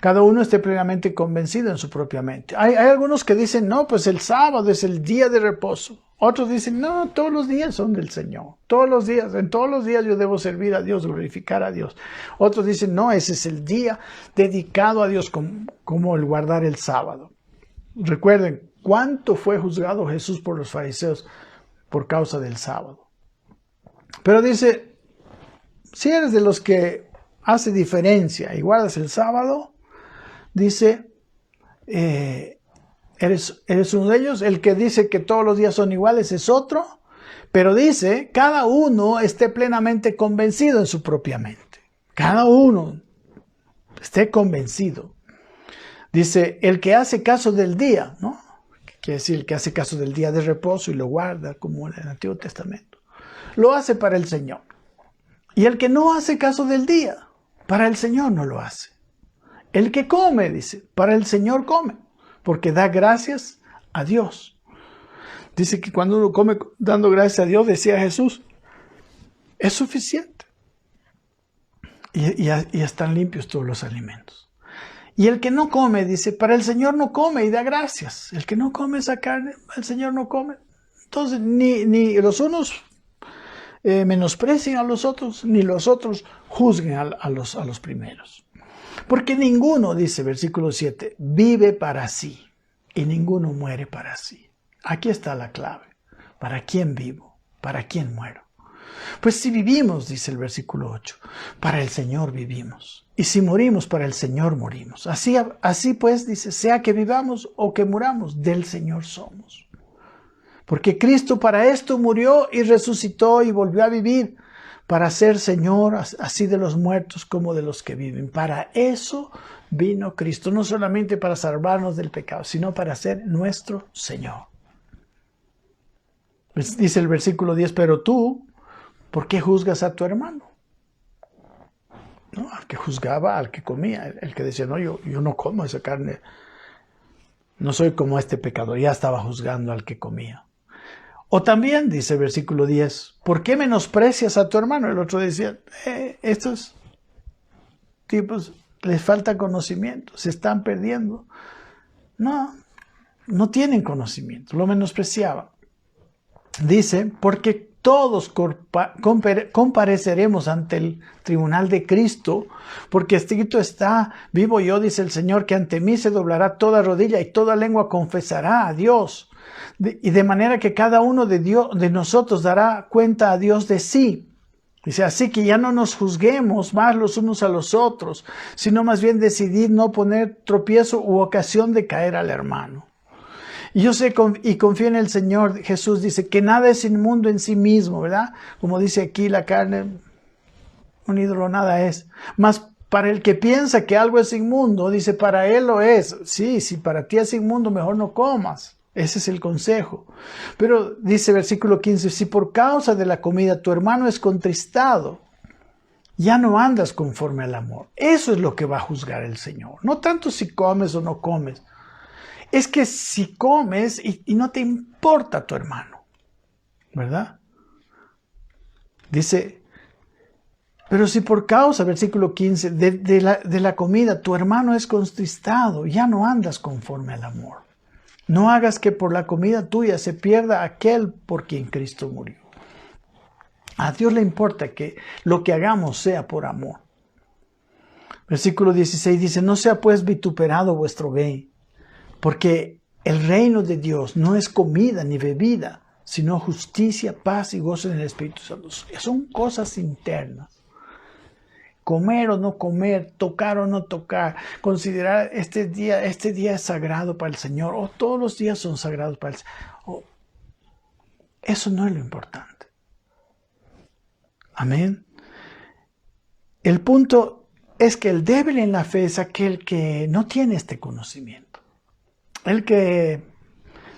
Cada uno esté plenamente convencido en su propia mente. Hay algunos que dicen, no, pues el sábado es el día de reposo. Otros dicen, no, todos los días son del Señor. En todos los días yo debo servir a Dios, glorificar a Dios. Otros dicen, no, ese es el día dedicado a Dios como el guardar el sábado. Recuerden, ¿cuánto fue juzgado Jesús por los fariseos por causa del sábado? Pero dice, si eres de los que hace diferencia y guardas el sábado, dice, eres uno de ellos. El que dice que todos los días son iguales es otro, pero dice, cada uno esté plenamente convencido en su propia mente. Cada uno esté convencido. Dice, el que hace caso del día, ¿no? Quiere decir, el que hace caso del día de reposo y lo guarda, como en el Antiguo Testamento, lo hace para el Señor. Y el que no hace caso del día, para el Señor no lo hace. El que come, dice, para el Señor come, porque da gracias a Dios. Dice que cuando uno come dando gracias a Dios, decía Jesús, es suficiente. Y están limpios todos los alimentos. Y el que no come, dice, para el Señor no come y da gracias. El que no come esa carne, el Señor no come. Entonces, ni los unos menosprecien a los otros, ni los otros juzguen a los primeros. Porque ninguno, dice versículo 7, vive para sí y ninguno muere para sí. Aquí está la clave. ¿Para quién vivo? ¿Para quién muero? Pues si vivimos, dice el versículo 8, para el Señor vivimos. Y si morimos, para el Señor morimos. Así pues, dice, sea que vivamos o que muramos, del Señor somos. Porque Cristo para esto murió y resucitó y volvió a vivir, para ser Señor así de los muertos como de los que viven. Para eso vino Cristo, no solamente para salvarnos del pecado, sino para ser nuestro Señor. Pues dice el versículo 10, pero tú, ¿por qué juzgas a tu hermano? ¿No? Al que juzgaba, al que comía, el que decía, no, yo no como esa carne, no soy como este pecador, ya estaba juzgando al que comía. O también, dice el versículo 10, ¿por qué menosprecias a tu hermano? El otro decía, estos tipos les falta conocimiento, se están perdiendo. No tienen conocimiento, lo menospreciaban. Dice, porque todos compareceremos ante el tribunal de Cristo, porque escrito está, vivo yo, dice el Señor, que ante mí se doblará toda rodilla y toda lengua confesará a Dios. Y de manera que cada uno de nosotros dará cuenta a Dios de sí. Dice, así que ya no nos juzguemos más los unos a los otros, sino más bien decidir no poner tropiezo u ocasión de caer al hermano. Y yo sé y confío en el Señor. Jesús dice que nada es inmundo en sí mismo, ¿verdad? Como dice aquí, la carne, un ídolo nada es. Mas para el que piensa que algo es inmundo, dice, para él lo es. Sí, si para ti es inmundo, mejor no comas. Ese es el consejo. Pero dice versículo 15, si por causa de la comida tu hermano es contristado, ya no andas conforme al amor. Eso es lo que va a juzgar el Señor. No tanto si comes o no comes. Es que si comes y no te importa tu hermano, ¿verdad? Dice, pero si por causa, versículo 15, de la comida tu hermano es contristado, ya no andas conforme al amor. No hagas que por la comida tuya se pierda aquel por quien Cristo murió. A Dios le importa que lo que hagamos sea por amor. Versículo 16 dice, no sea pues vituperado vuestro bien, porque el reino de Dios no es comida ni bebida, sino justicia, paz y gozo en el Espíritu Santo. Son cosas internas. Comer o no comer, tocar o no tocar, considerar este día es sagrado para el Señor, o todos los días son sagrados para el Señor. Eso no es lo importante. Amén. El punto es que el débil en la fe es aquel que no tiene este conocimiento. El que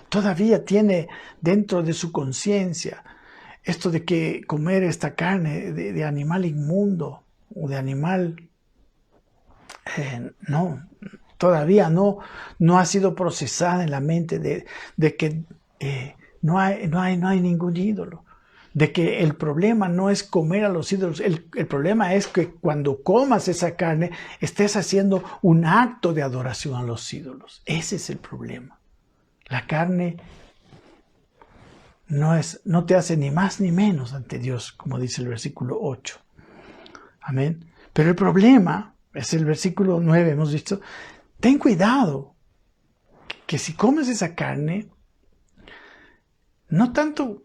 todavía tiene dentro de su conciencia esto de que comer esta carne de animal inmundo o de animal, todavía no ha sido procesada en la mente de que no hay ningún ídolo. De que el problema no es comer a los ídolos, el problema es que cuando comas esa carne estés haciendo un acto de adoración a los ídolos. Ese es el problema. La carne no te hace ni más ni menos ante Dios, como dice el versículo 8. Amén. Pero el problema es el versículo 9, hemos visto, ten cuidado, que si comes esa carne, no tanto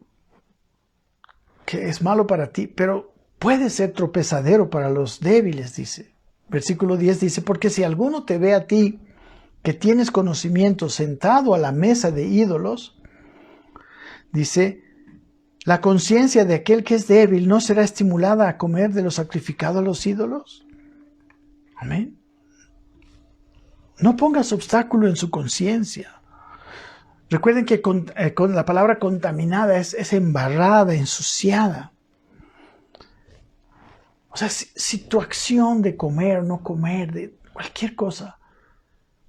que es malo para ti, pero puede ser tropezadero para los débiles, dice. Versículo 10 dice, porque si alguno te ve a ti, que tienes conocimiento sentado a la mesa de ídolos, dice, la conciencia de aquel que es débil no será estimulada a comer de lo sacrificado a los ídolos. Amén. No pongas obstáculo en su conciencia. Recuerden que con la palabra contaminada es embarrada, ensuciada. O sea, si tu acción de comer o no comer, cualquier cosa,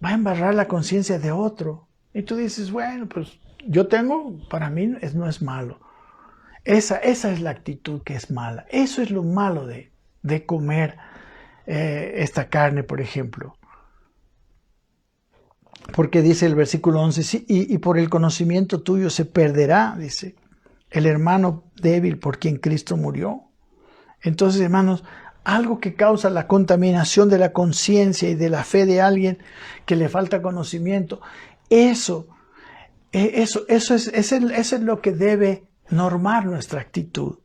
va a embarrar la conciencia de otro. Y tú dices, bueno, pues yo tengo, para mí no es malo. Esa es la actitud que es mala. Eso es lo malo de comer esta carne, por ejemplo. Porque dice el versículo 11, sí, y por el conocimiento tuyo se perderá, dice, el hermano débil por quien Cristo murió. Entonces, hermanos, algo que causa la contaminación de la conciencia y de la fe de alguien que le falta conocimiento, eso es lo que debe normar nuestra actitud.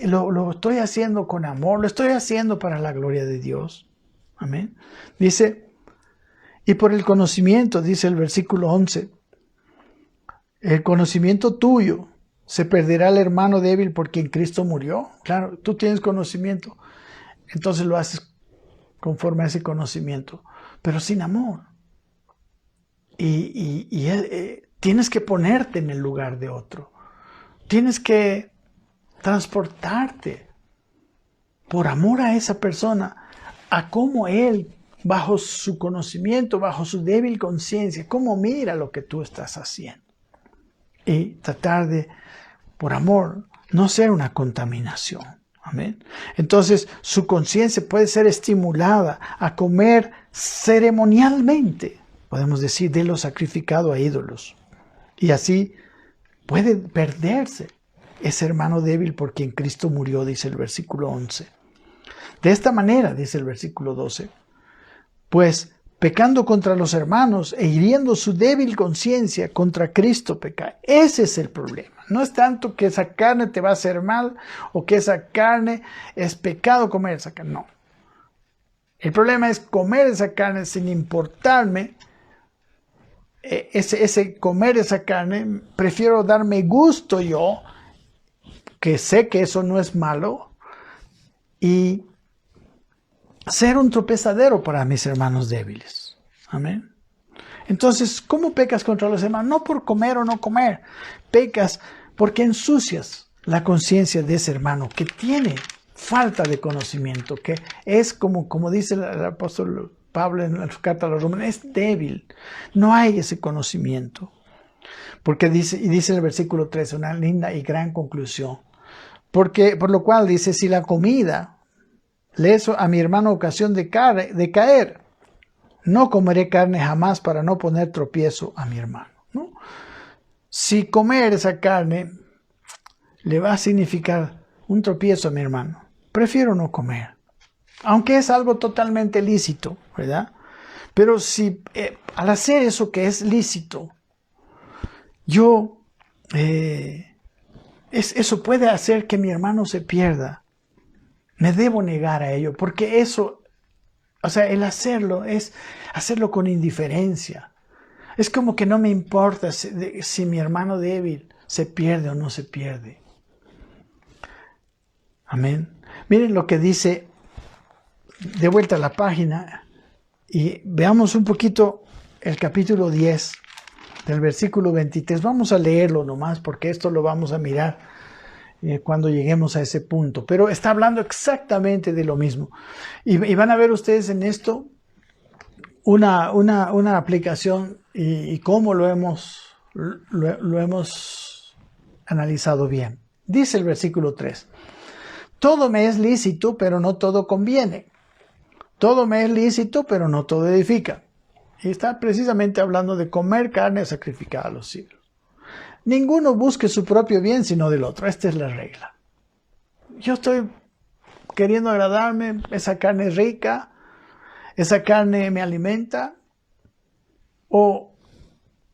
Lo estoy haciendo con amor, lo estoy haciendo para la gloria de Dios. Amén. Dice, y por el conocimiento, dice el versículo 11, el conocimiento tuyo, se perderá el hermano débil por quien Cristo murió. Claro, tú tienes conocimiento, entonces lo haces conforme a ese conocimiento, pero sin amor. Tienes que ponerte en el lugar de otro. Tienes que transportarte por amor a esa persona, a cómo él, bajo su conocimiento, bajo su débil conciencia, cómo mira lo que tú estás haciendo. Y tratar de, por amor, no ser una contaminación. Amén. Entonces, su conciencia puede ser estimulada a comer ceremonialmente, podemos decir, de lo sacrificado a ídolos. Y así puede perderse ese hermano débil por quien Cristo murió, dice el versículo 11. De esta manera, dice el versículo 12, pues pecando contra los hermanos e hiriendo su débil conciencia, contra Cristo peca. Ese es el problema. No es tanto que esa carne te va a hacer mal o que esa carne es pecado comer esa carne. No. El problema es comer esa carne sin importarme. Ese comer esa carne, prefiero darme gusto yo, que sé que eso no es malo, y ser un tropezadero para mis hermanos débiles. Amén. Entonces, ¿cómo pecas contra los hermanos? No por comer o no comer. Pecas porque ensucias la conciencia de ese hermano que tiene falta de conocimiento, que es como dice el apóstol Pablo en la carta a los Romanos, es débil. No hay ese conocimiento. Porque dice en el versículo 13, una linda y gran conclusión. Por lo cual dice, si la comida le es a mi hermano ocasión de caer, no comeré carne jamás para no poner tropiezo a mi hermano. ¿No? Si comer esa carne le va a significar un tropiezo a mi hermano, prefiero no comer. Aunque es algo totalmente lícito, ¿verdad? Pero si al hacer eso que es lícito, eso puede hacer que mi hermano se pierda. Me debo negar a ello, porque eso, o sea, el hacerlo es hacerlo con indiferencia. Es como que no me importa si mi hermano débil se pierde o no se pierde. Amén. Miren lo que dice, de vuelta a la página, y veamos un poquito el capítulo 10, del versículo 23. Vamos a leerlo nomás, porque esto lo vamos a mirar cuando lleguemos a ese punto. Pero está hablando exactamente de lo mismo. Y van a ver ustedes en esto una aplicación y cómo lo hemos analizado bien. Dice el versículo 3. Todo me es lícito, pero no todo conviene. Todo me es lícito, pero no todo edifica. Y está precisamente hablando de comer carne sacrificada a los ídolos. Ninguno busque su propio bien, sino del otro. Esta es la regla. Yo estoy queriendo agradarme, esa carne es rica, esa carne me alimenta, o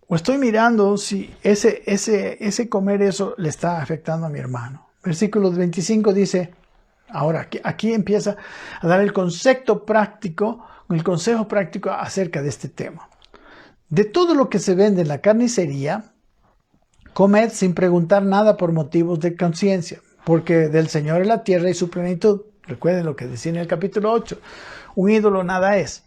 estoy mirando si ese comer eso le está afectando a mi hermano. Versículo 25 dice, ahora aquí empieza a dar el concepto práctico, el consejo práctico acerca de este tema. De todo lo que se vende en la carnicería, comed sin preguntar nada por motivos de conciencia, porque del Señor es la tierra y su plenitud. Recuerden lo que decía en el capítulo 8. Un ídolo nada es.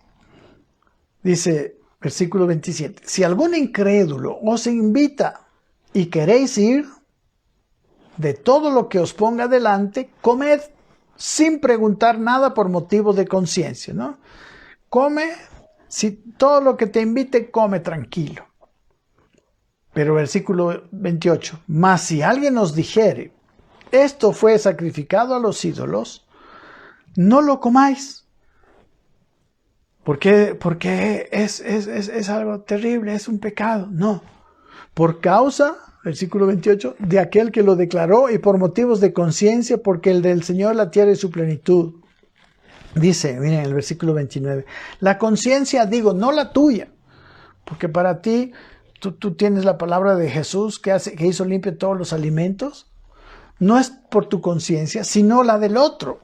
Dice, versículo 27. Si algún incrédulo os invita y queréis ir, de todo lo que os ponga delante, comed sin preguntar nada por motivos de conciencia, ¿no? come, si todo lo que te invite, come tranquilo. Pero versículo 28, mas si alguien os dijere, esto fue sacrificado a los ídolos, no lo comáis. Porque es algo terrible, es un pecado. No, por causa, versículo 28, de aquel que lo declaró y por motivos de conciencia, porque el del Señor la tierra y su plenitud. Dice, miren el versículo 29, la conciencia digo, no la tuya, porque para ti, tú tienes la palabra de Jesús que hizo limpio todos los alimentos, no es por tu conciencia, sino la del otro.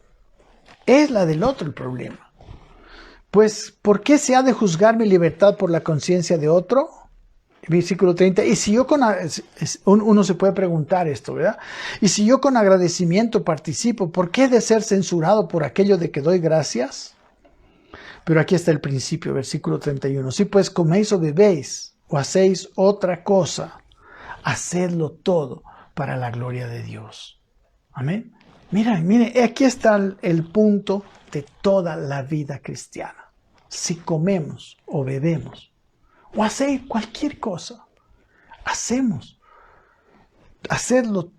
Es la del otro el problema. Pues, ¿por qué se ha de juzgar mi libertad por la conciencia de otro? Versículo 30, y si yo uno se puede preguntar esto, ¿verdad? Y si yo con agradecimiento participo, ¿por qué he de ser censurado por aquello de que doy gracias? Pero aquí está el principio, versículo 31. Si pues coméis o bebéis o hacéis otra cosa, hacedlo todo para la gloria de Dios. Amén. Miren, aquí está el punto de toda la vida cristiana. Si comemos o bebemos o hacéis cualquier cosa, hacedlo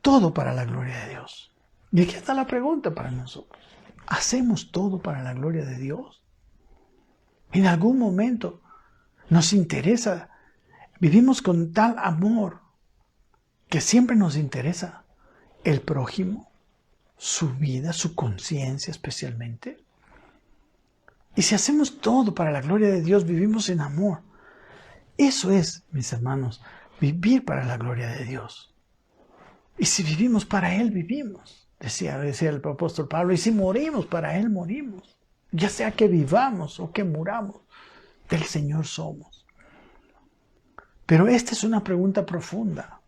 todo para la gloria de Dios. Y aquí está la pregunta para nosotros. ¿Hacemos todo para la gloria de Dios? En algún momento nos interesa, vivimos con tal amor que siempre nos interesa el prójimo, su vida, su conciencia especialmente. Y si hacemos todo para la gloria de Dios, vivimos en amor. Eso es, mis hermanos, vivir para la gloria de Dios. Y si vivimos para Él, vivimos. Decía el apóstol Pablo, y si morimos, para Él morimos. Ya sea que vivamos o que muramos, del Señor somos. Pero esta es una pregunta profunda.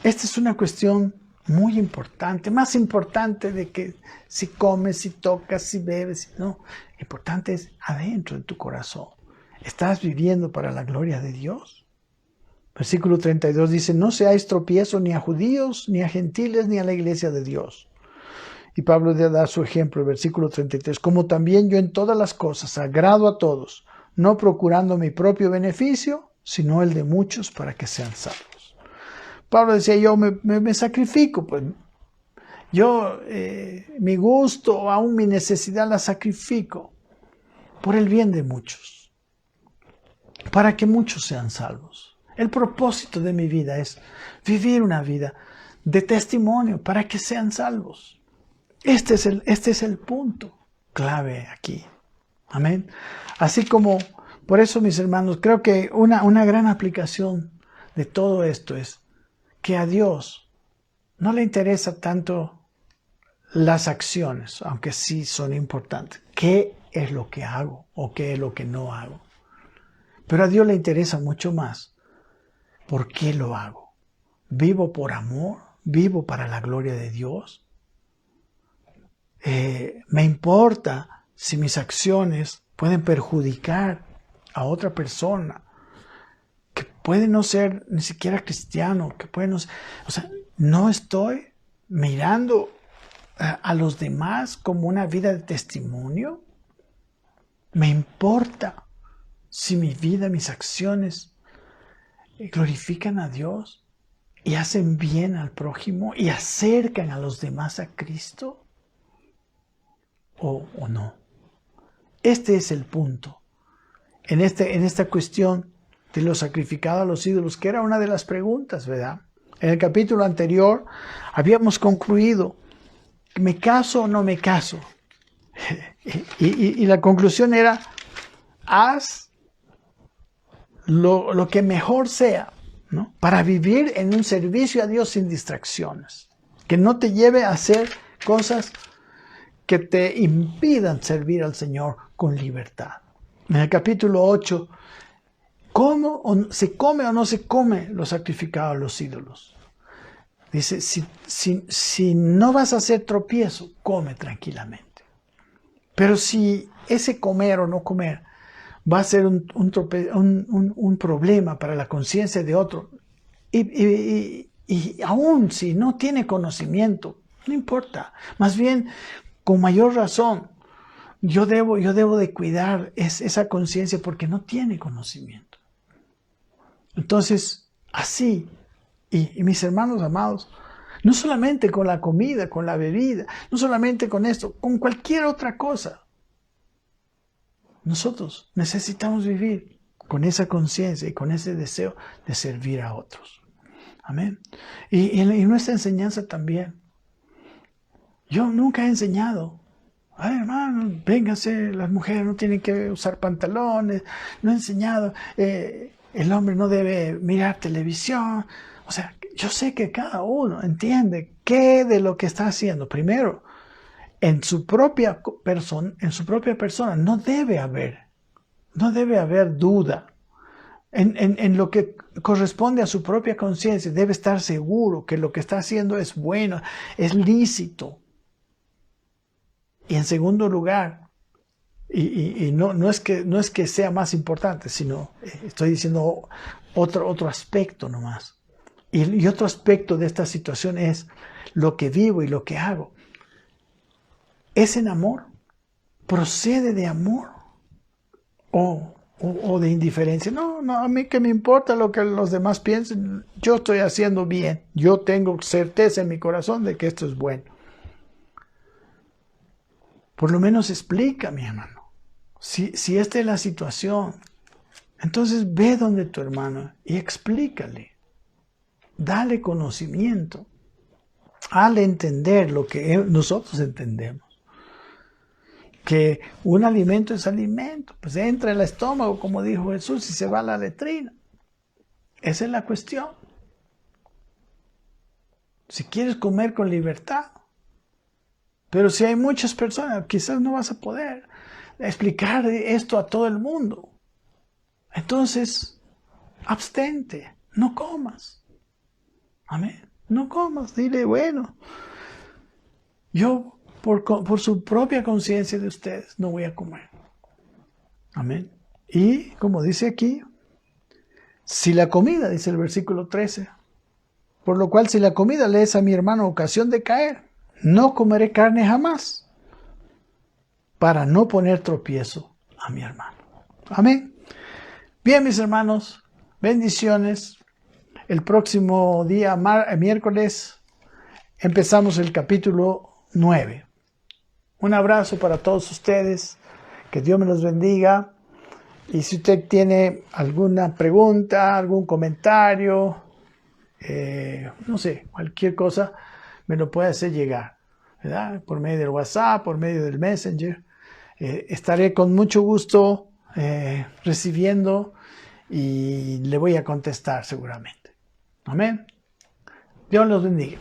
Esta es una cuestión muy importante, más importante de que si comes, si tocas, si bebes. No, lo importante es adentro de tu corazón. ¿Estás viviendo para la gloria de Dios? Versículo 32 dice, no seáis tropiezo ni a judíos, ni a gentiles, ni a la iglesia de Dios. Y Pablo da su ejemplo, versículo 33, como también yo en todas las cosas agrado a todos, no procurando mi propio beneficio, sino el de muchos para que sean salvos. Pablo decía, yo me sacrifico, pues yo mi gusto, aún mi necesidad la sacrifico por el bien de muchos, para que muchos sean salvos. El propósito de mi vida es vivir una vida de testimonio para que sean salvos. Este es el punto clave aquí. Amén. Así como, por eso mis hermanos, creo que una gran aplicación de todo esto es que a Dios no le interesa tanto las acciones, aunque sí son importantes. ¿Qué es lo que hago o qué es lo que no hago? Pero a Dios le interesa mucho más. ¿Por qué lo hago? ¿Vivo por amor? ¿Vivo para la gloria de Dios? ¿Me importa si mis acciones pueden perjudicar a otra persona? Que puede no ser ni siquiera cristiano, que puede no ser, o sea, no estoy mirando a los demás como una vida de testimonio. Me importa si mi vida, mis acciones glorifican a Dios y hacen bien al prójimo y acercan a los demás a Cristo o no. Este es el punto. En esta cuestión de lo sacrificado a los ídolos, que era una de las preguntas, ¿verdad? En el capítulo anterior habíamos concluido, ¿me caso o no me caso? Y la conclusión era, haz lo que mejor sea, ¿no? Para vivir en un servicio a Dios sin distracciones, que no te lleve a hacer cosas que te impidan servir al Señor con libertad. En el capítulo 8, ¿se come o no se come lo sacrificado a los ídolos? Dice, si no vas a hacer tropiezo, come tranquilamente. Pero si ese comer o no comer va a ser un problema para la conciencia de otro, y aún si no tiene conocimiento, no importa. Más bien, con mayor razón, yo debo de cuidar esa conciencia porque no tiene conocimiento. Entonces, así, y mis hermanos amados, no solamente con la comida, con la bebida, no solamente con esto, con cualquier otra cosa. Nosotros necesitamos vivir con esa conciencia y con ese deseo de servir a otros. Amén. Y en nuestra enseñanza también. Yo nunca he enseñado. Ay, hermano, vénganse, las mujeres no tienen que usar pantalones. No he enseñado, el hombre no debe mirar televisión. O sea, yo sé que cada uno entiende qué de lo que está haciendo. Primero, en su propia persona no debe haber duda. En lo que corresponde a su propia conciencia, debe estar seguro que lo que está haciendo es bueno, es lícito. Y en segundo lugar, y no es que sea más importante, sino estoy diciendo otro aspecto nomás. Y otro aspecto de esta situación es lo que vivo y lo que hago. ¿Es en amor? ¿Procede de amor? ¿O de indiferencia? No, a mí que me importa lo que los demás piensen. Yo estoy haciendo bien. Yo tengo certeza en mi corazón de que esto es bueno. Por lo menos explica, mi hermano. Si esta es la situación, entonces ve donde tu hermano y explícale. Dale conocimiento. Hazle entender lo que nosotros entendemos. Que un alimento es alimento, pues entra en el estómago, como dijo Jesús, y se va a la letrina. Esa es la cuestión. Si quieres comer con libertad, pero si hay muchas personas, quizás no vas a poder explicar esto a todo el mundo. Entonces, abstente, no comas. Amén. No comas, dile, bueno, yo por su propia conciencia de ustedes no voy a comer. Amén. Y como dice aquí, si la comida, dice el versículo 13, por lo cual si la comida le es a mi hermano ocasión de caer, no comeré carne jamás, para no poner tropiezo a mi hermano. Amén. Bien, mis hermanos, bendiciones. El próximo día, miércoles, empezamos el capítulo 9. Un abrazo para todos ustedes. Que Dios me los bendiga. Y si usted tiene alguna pregunta, algún comentario, no sé, cualquier cosa, me lo puede hacer llegar, ¿verdad? Por medio del WhatsApp, por medio del Messenger. Estaré con mucho gusto recibiendo y le voy a contestar seguramente. Amén. Dios los bendiga.